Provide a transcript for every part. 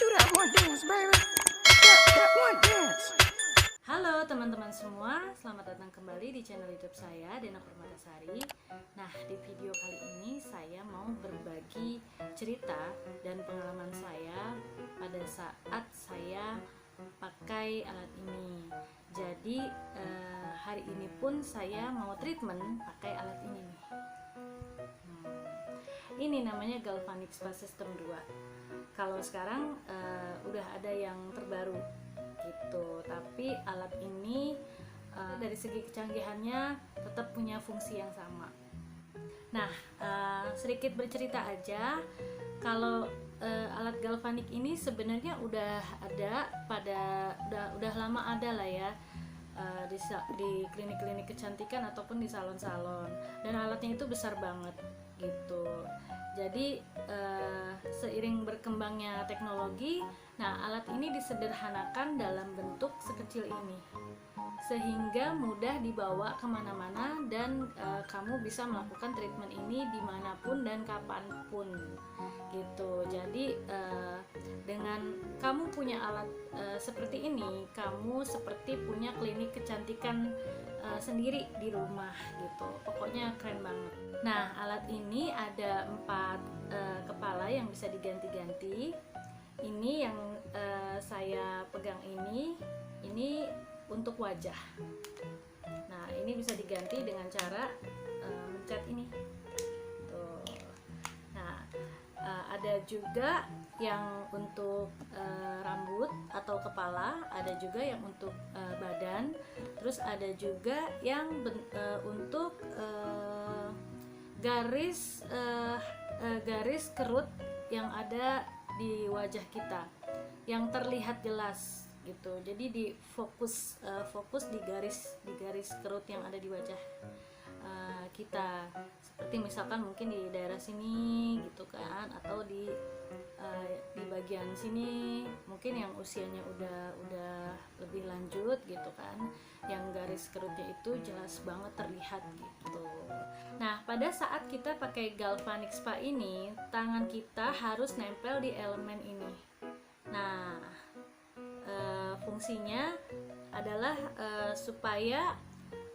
Do that one dance, baby. That one dance. Halo teman-teman semua, selamat datang kembali di channel YouTube saya, Dena Permatasari. Nah, di video kali ini saya mau berbagi cerita dan pengalaman saya pada saat saya pakai alat ini. Jadi hari ini pun saya mau treatment pakai alat ini nih. Ini namanya Galvanic Spa System 2. Kalau sekarang udah ada yang terbaru gitu, tapi alat ini dari segi kecanggihannya tetap punya fungsi yang sama. Nah, sedikit bercerita aja, kalau alat galvanik ini sebenarnya udah ada udah lama ada lah ya, di klinik-klinik kecantikan ataupun di salon-salon, dan alatnya itu besar banget gitu. Jadi seiring berkembangnya teknologi, nah alat ini disederhanakan dalam bentuk sekecil ini sehingga mudah dibawa kemana-mana, dan kamu bisa melakukan treatment ini dimanapun dan kapanpun gitu. Jadi dengan kamu punya alat seperti ini, kamu seperti punya klinik kecantikan sendiri di rumah gitu. Pokoknya keren banget. Nah, alat ini ada 4 kepala yang bisa diganti-ganti. Ini yang saya pegang ini untuk wajah. Nah, ini bisa diganti dengan cara mencet ini. Tuh. Nah, ada juga yang untuk rambut atau kepala, ada juga yang untuk badan, terus ada juga yang untuk garis kerut yang ada di wajah kita yang terlihat jelas gitu. Jadi di fokus di garis kerut yang ada di wajah kita, seperti misalkan mungkin di daerah sini gitu kan, atau di bagian sini mungkin yang usianya udah lebih lanjut gitu kan, yang garis kerutnya itu jelas banget terlihat gitu. Nah, pada saat kita pakai Galvanic Spa ini, tangan kita harus nempel di elemen ini. Nah, fungsinya adalah supaya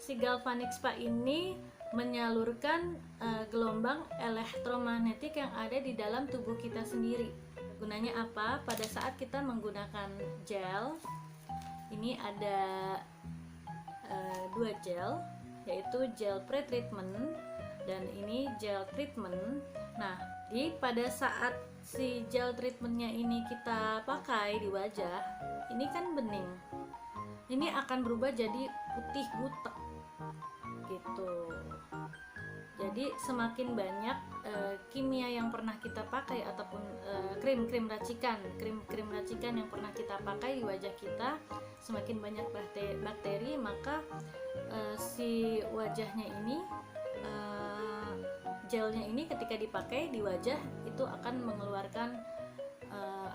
si Galvanic Spa ini menyalurkan gelombang elektromagnetik yang ada di dalam tubuh kita sendiri. Gunanya apa? Pada saat kita menggunakan gel, ini ada 2 gel, yaitu gel pre-treatment dan ini gel treatment. Nah, pada saat si gel treatmentnya ini kita pakai di wajah, ini kan bening, ini akan berubah jadi putih butek gitu. Jadi semakin banyak kimia yang pernah kita pakai ataupun krim racikan yang pernah kita pakai di wajah kita, semakin banyak bakteri, maka si wajahnya ini, gelnya ini ketika dipakai di wajah itu akan mengeluarkan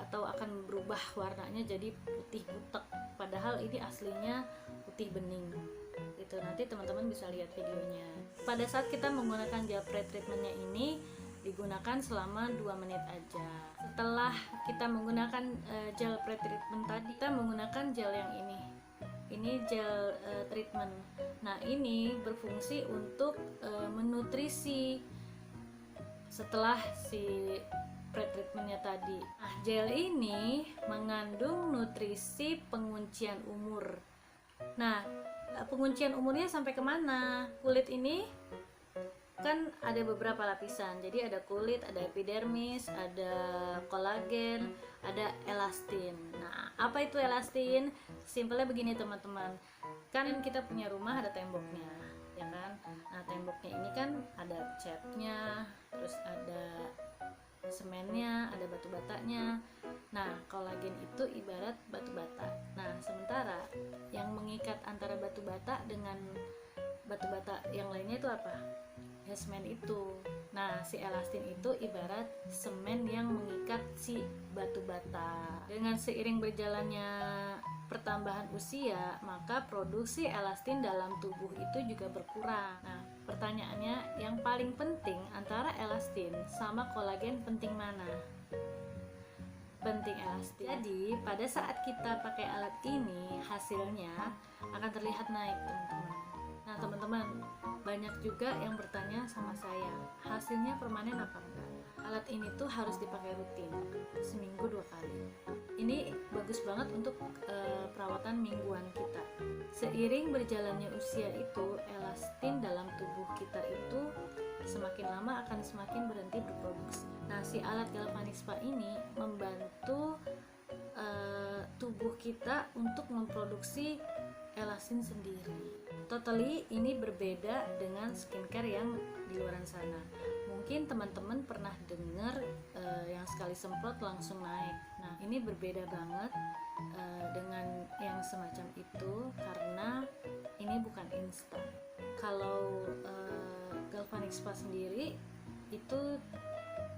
atau akan berubah warnanya jadi putih butek, padahal ini aslinya putih bening gitu. Nanti teman-teman bisa lihat videonya. Pada saat kita menggunakan gel pre-treatmentnya ini digunakan selama 2 menit aja. Setelah kita menggunakan gel pre-treatment tadi, kita menggunakan gel yang ini gel treatment. Nah, ini berfungsi untuk menutrisi setelah si pre-treatmentnya tadi. Nah, gel ini mengandung nutrisi penguncian umur. Nah, penguncian umurnya sampai kemana? Kulit ini kan ada beberapa lapisan, jadi ada kulit, ada epidermis, ada kolagen, ada elastin. Nah, apa itu elastin? Simpelnya begini teman-teman, kan kita punya rumah ada temboknya, ya kan? Nah, temboknya ini kan ada catnya, terus ada semennya, ada batu batanya. Nah, kolagen itu ibarat batu bata. Nah, sementara yang mengikat antara batu bata dengan batu bata yang lainnya itu apa? Ya, semen itu. Nah, si elastin itu ibarat semen yang mengikat si batu bata. Dengan seiring berjalannya pertambahan usia, maka produksi elastin dalam tubuh itu juga berkurang. Nah, pertanyaannya, yang paling penting antara elastin sama kolagen penting mana? penting elastis. Jadi pada saat kita pakai alat ini hasilnya akan terlihat naik, teman-teman. Nah, teman-teman, banyak juga yang bertanya sama saya, hasilnya permanen apa enggak? Alat ini tuh harus dipakai rutin, seminggu 2 kali. Ini bagus banget untuk perawatan mingguan kita. Seiring berjalannya usia itu, elastin dalam tubuh kita itu semakin lama akan semakin berhenti berproduksi. Nah, si alat galvanic spa ini membantu tubuh kita untuk memproduksi elastin sendiri. Totally ini berbeda dengan skincare yang di luar sana. Mungkin teman-teman pernah dengar yang sekali semprot langsung naik. Nah, ini berbeda banget dengan yang semacam itu karena ini bukan instan. Kalau galvanic spa sendiri itu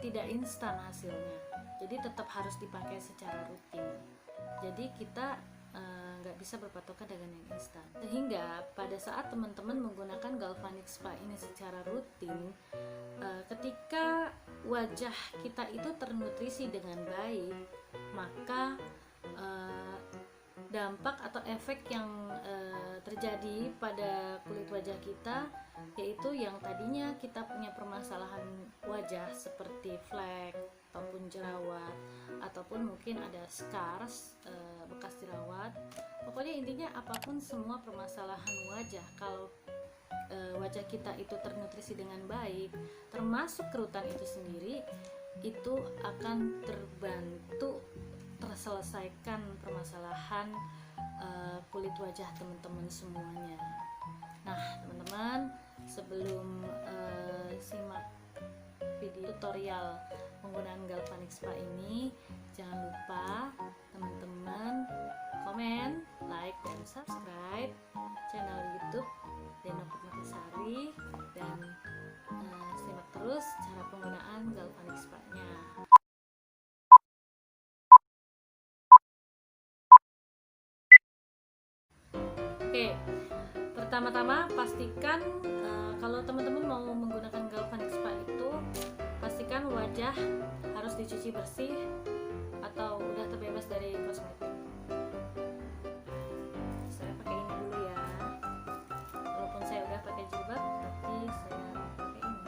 tidak instan hasilnya, jadi tetap harus dipakai secara rutin. Jadi kita nggak bisa berpatokan dengan yang instan, sehingga pada saat teman-teman menggunakan galvanic spa ini secara rutin, ketika wajah kita itu ternutrisi dengan baik, maka dampak atau efek yang terjadi pada kulit wajah kita, yaitu yang tadinya kita punya permasalahan wajah seperti flek ataupun jerawat, ataupun mungkin ada scars bekas jerawat, pokoknya intinya apapun semua permasalahan wajah, kalau wajah kita itu ternutrisi dengan baik, termasuk kerutan itu sendiri, itu akan terbantu terselesaikan permasalahan kulit wajah teman-teman semuanya. Nah, teman-teman, sebelum simak video tutorial penggunaan galvanic spa ini, jangan lupa teman-teman komen, like, dan subscribe channel YouTube Deno Purnamasari, dan simak terus cara penggunaan galvanic spa-nya. Oke, pertama-tama pastikan kalau teman-teman mau menggunakan galvanic spa itu, pastikan wajah harus dicuci bersih atau udah terbebas dari kosmetik. Saya pakai ini dulu ya, walaupun saya udah pakai jilbab, tapi saya pakai ini.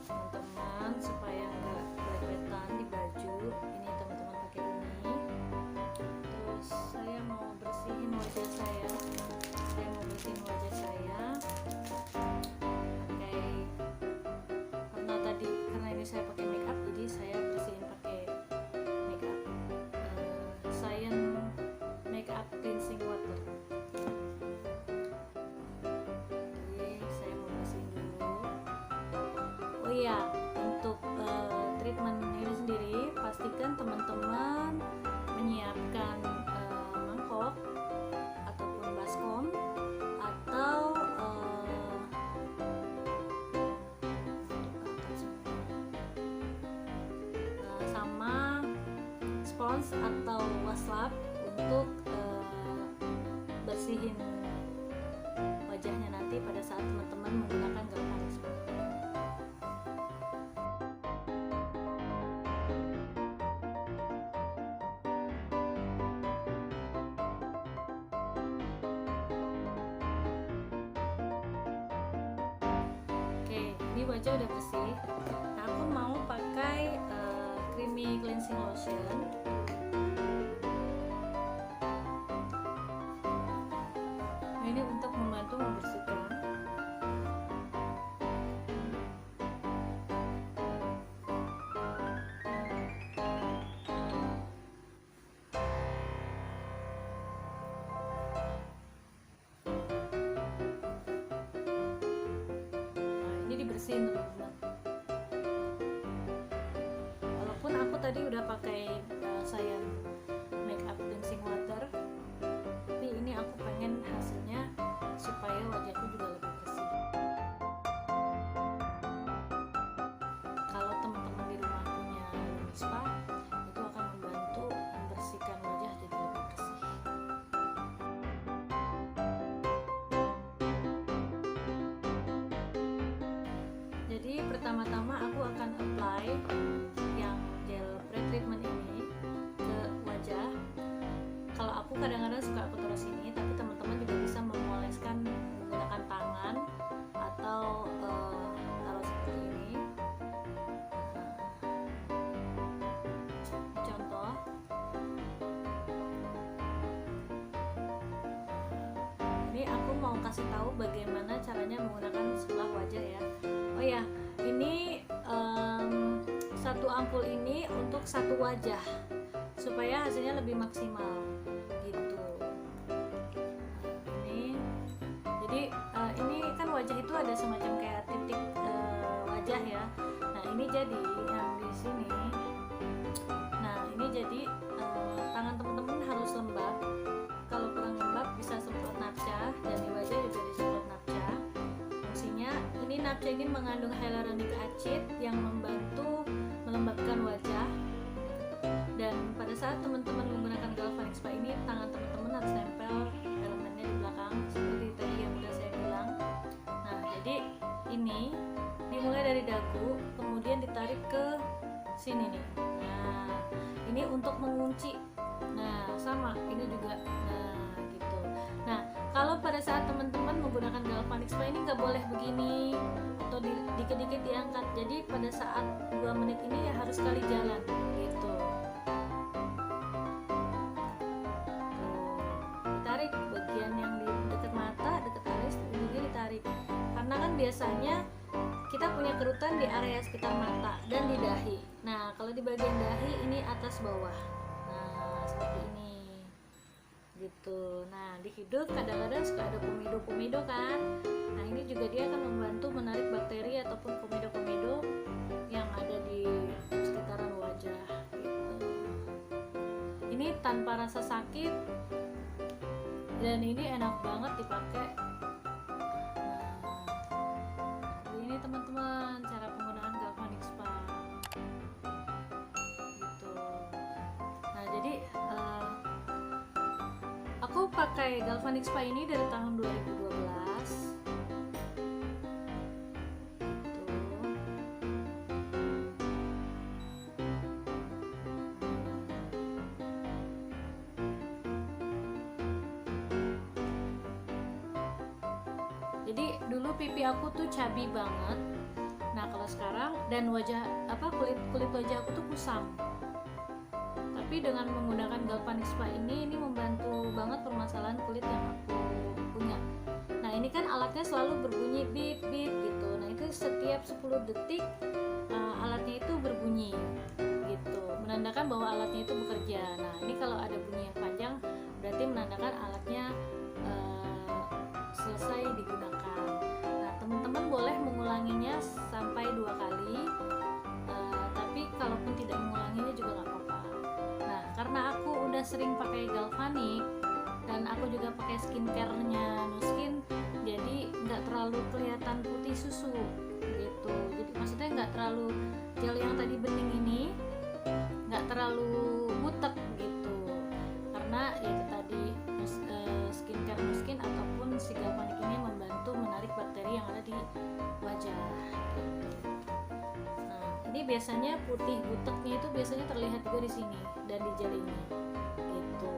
Teman-teman, supaya nggak belepetan di baju ini, teman-teman pakai ini. Terus saya mau bersihin wajah saya pakai, karena ini saya pakai make up, jadi saya bersihin pakai make up Science Makeup Cleansing Water. Oh iya, untuk treatment ini sendiri, pastikan teman-teman menyiapkan mangkok ataupun baskom, atau sama spons atau waslap untuk bersihin wajahnya nanti pada saat teman-teman menggunakan galvanic spa. Ini wajah udah bersih. Nah, aku mau pakai creamy cleansing lotion. Nah, ini untuk membantu membersihkan. Dibersihin, teman-teman. Walaupun aku tadi udah pakai Science Makeup Cleansing Water, tapi ini Jadi pertama-tama aku akan apply yang gel pre-treatment ini ke wajah. Kalau aku kadang-kadang suka aku taruh sini, tapi teman-teman juga bisa memoleskan menggunakan tangan atau taruh seperti ini. Contoh. Ini aku mau kasih tahu bagaimana caranya menggunakan sebelah wajah ya. Oh ya, ini satu ampul ini untuk satu wajah supaya hasilnya lebih maksimal gitu. Ini jadi ini kan wajah itu ada semacam kayak titik wajah ya. Nah ini jadi yang di sini. Nah ini jadi tangan teman-teman harus lembab. Kalau kurang lembab bisa semprot napca, dan di wajah juga disemprot napca. Fungsinya ini napca ini mengandung hyaluronic acid yang membantu melembabkan wajah. Dan pada saat teman-teman menggunakan galvanic spa ini, tangan teman-teman harus nempel elemennya di belakang seperti tadi yang udah saya bilang. Nah jadi ini dimulai dari dagu, kemudian ditarik ke sini nih. Nah ini untuk mengunci. Nah sama ini juga. Nah gitu. Nah kalau pada saat teman-teman menggunakan galvanic spa ini nggak boleh begini atau dikit-dikit diangkat. Jadi pada saat 2 menit ini ya harus sekali jalan gitu. Ditarik bagian yang di dekat mata, dekat alis, ujungnya ditarik. Karena kan biasanya kita punya kerutan di area sekitar mata dan di dahi. Nah kalau di bagian dahi ini atas bawah. Nah seperti ini gitu. Nah di hidung kadang-kadang suka ada komedo-komedo kan. Nah ini juga dia akan membantu menarik bakteri ataupun komedo-komedo yang ada di sekitaran wajah gitu. Ini tanpa rasa sakit dan ini enak banget dipakai. Nah ini teman-teman cara penggunaan galvanic spa gitu. Nah jadi aku pakai galvanic spa ini dari tahun 2012 gitu. Jadi dulu pipi aku tuh cabi banget. Nah kalau sekarang dan kulit wajah aku tuh kusam. Tapi dengan menggunakan galvanic spa ini membantu banget permasalahan kulit yang aku punya. Nah ini kan alatnya selalu berbunyi bip bip gitu. Nah itu setiap 10 detik alatnya itu berbunyi gitu, menandakan bahwa alatnya itu bekerja. Nah ini kalau ada bunyi yang panjang berarti menandakan alatnya selesai digunakan. Nah teman-teman boleh mengulanginya sampai 2 kali, tapi kalaupun tidak mengulanginya juga nggak apa-apa. Nah karena aku udah sering pakai galvanic dan aku juga pakai skincare-nya Nuskin, jadi nggak terlalu kelihatan putih susu gitu. Jadi maksudnya nggak terlalu gel yang tadi bening ini nggak terlalu butek gitu, karena ya itu tadi skincare Nuskin ataupun si galvanic ini membantu menarik bakteri yang ada di wajah gitu. Nah ini biasanya putih buteknya itu biasanya terlihat juga di sini dan di gel ini gitu.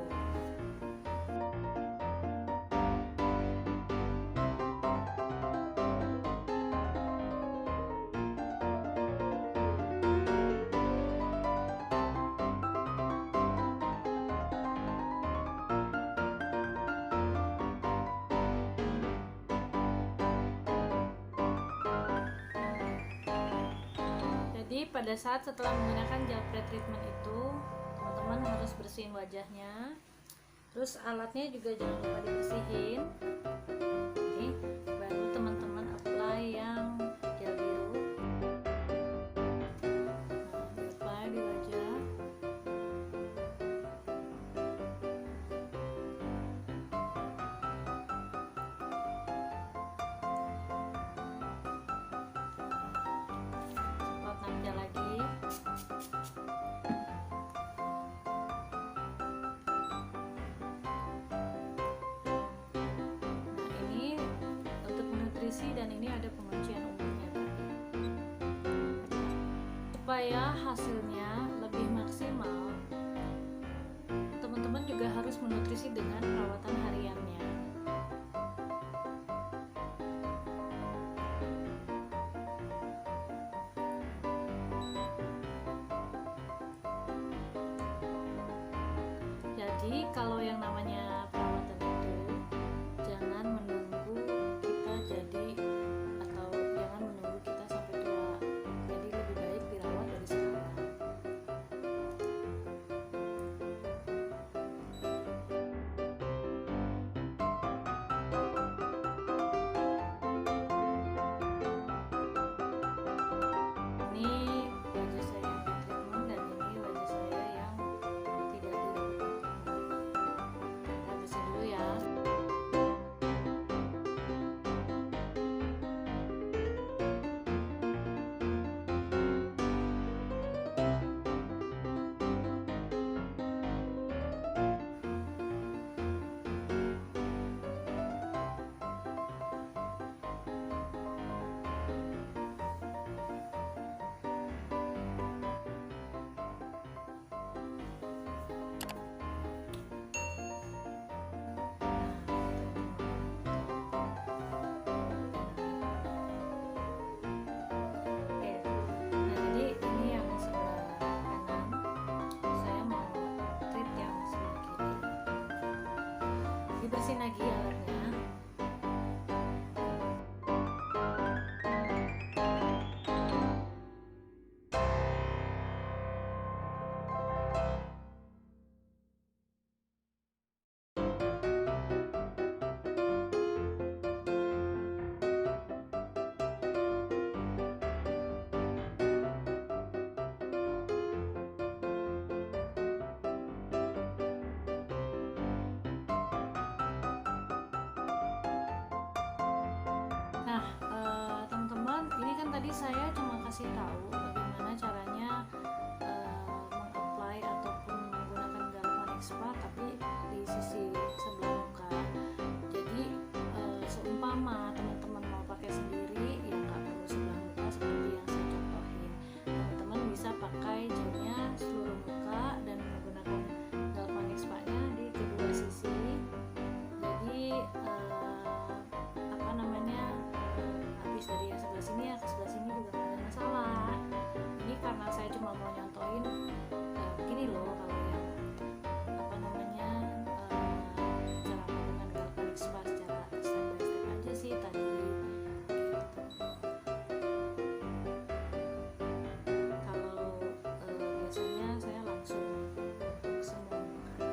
Jadi pada saat setelah menggunakan gel pre-treatment itu, teman-teman harus bersihin wajahnya. Terus alatnya juga jangan lupa dibersihin. Ini baru teman-teman apply yang gel biru. Nah, apply di wajah. Lagi nah ini untuk nutrisi dan ini ada penguncian umurnya tadi. supaya hasilnya lebih maksimal, teman-teman juga harus menutrisi dengan perawatan hariannya. Jadi kalau yang namanya perawatan itu jangan menunggu kita jadi, atau jangan menunggu kita sampai tua. Jadi lebih baik dirawat dari sekarang. Ini wajah saya yang di treatment dan ini wajah saya yang tidak di treatment. Habisin dulu ya. Oke, nah jadi ini yang sebelah kanan, saya mau treat yang sebelah kiri. Dibersihin lagi alatnya. Nah, teman-teman, ini kan tadi saya cuma kasih tahu bagaimana caranya meng-apply ataupun menggunakan Galvanic Spa tapi di sisi sebelah muka. Jadi seumpama teman-teman mau pakai sendiri, ya nggak perlu sebelah muka seperti yang saya contohin. Teman-teman bisa pakai gelnya seluruh muka dan menggunakan Galvanic Spa-nya di kedua sisi. Jadi apa namanya, habis dari yang sebelah sini ya ke sebelah sini juga nggak ada masalah. Ini karena saya cuma mau nyontohin begini loh kalau yang apa namanya cara menggunakan Galvanic Spa secara step by step aja sih tadi gitu. Kalau biasanya saya langsung untuk semua muka.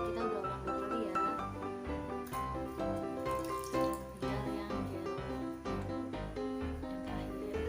Kita udah ulang 2 kali ya. Tinggal yang gel yang terakhir.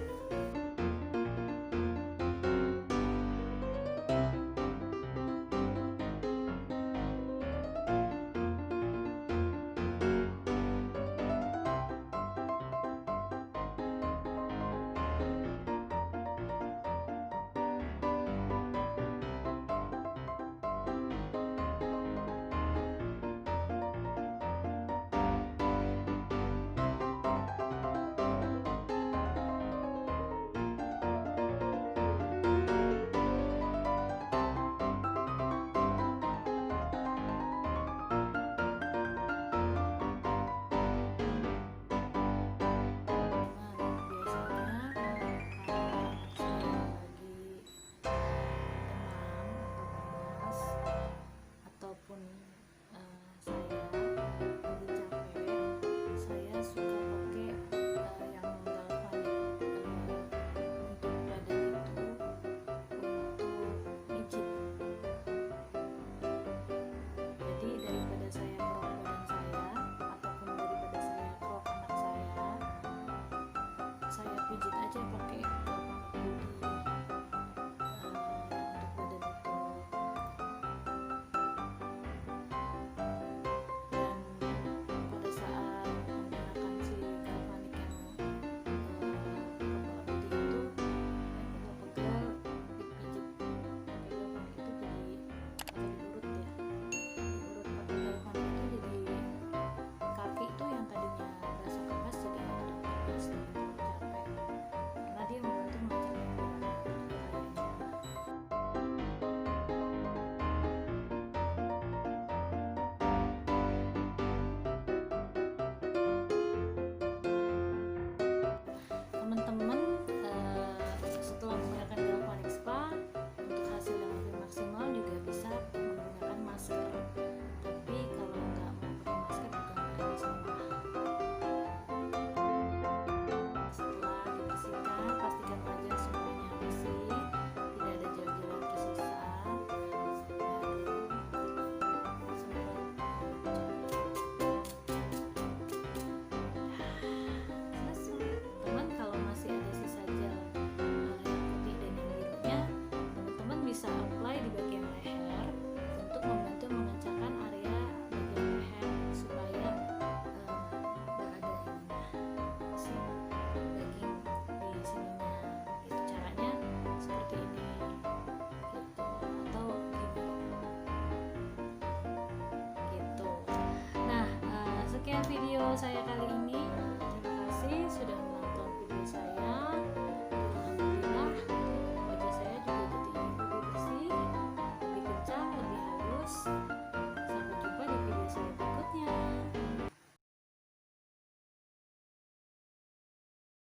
Sekian video saya kali